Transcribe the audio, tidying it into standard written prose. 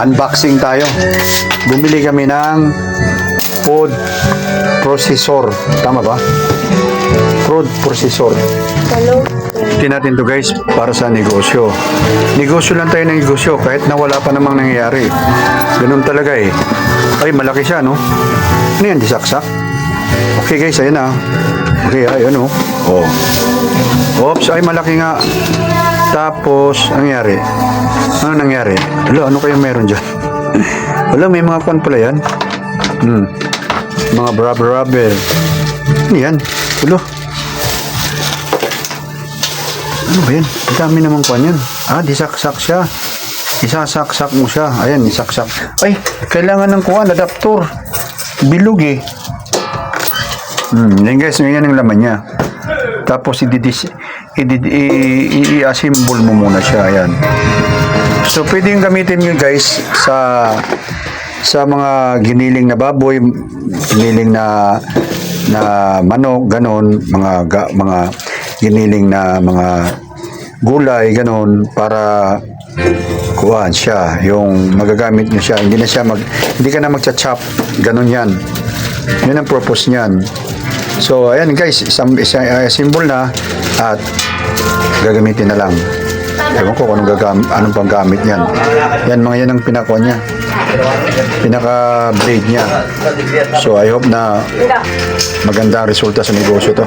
Unboxing tayo. Bumili kami ng food processor. Tama ba? Food processor. Hello. Natin to guys para sa negosyo. Negosyo lang tayo ng negosyo kahit na wala pa namang nangyayari. Ganun talaga eh. Ay, malaki siya, no? Ano yan? Disaksak? Okay guys, ayun na. Okay, ayun, oh. Oh. Oops, ay malaki nga. Tapos, ang nangyari? Ano nangyari? Hala, ano kayo meron dyan? Wala, may mga kwan pala yan. Mga rubber. Ano yan? Ulo. Ano ba yan? Ang dami naman kwan yan. Ah, disaksak siya. Isasaksak mo siya. Ayan, isaksak. Ay, kailangan ng kuwan, adaptor. Bilog eh. Yan guys, yan ang laman niya. Tapos i-assemble mo muna siya. Ayan. So, pwedeng gamitin nyo guys sa mga giniling na baboy, giniling na manok, ganon, mga giniling na mga gulay, ganon, para kuhaan siya, yung magagamit nyo siya, hindi ka na magcha-chop, ganon yan. Yun ang purpose niyan. So, ayan guys, symbol na at gagamitin na lang. Ewan ko kung anong panggamit niyan. Yan, mga yan ang pinaka niya. Pinaka-blade niya. So, I hope na maganda ang resulta sa negosyo to.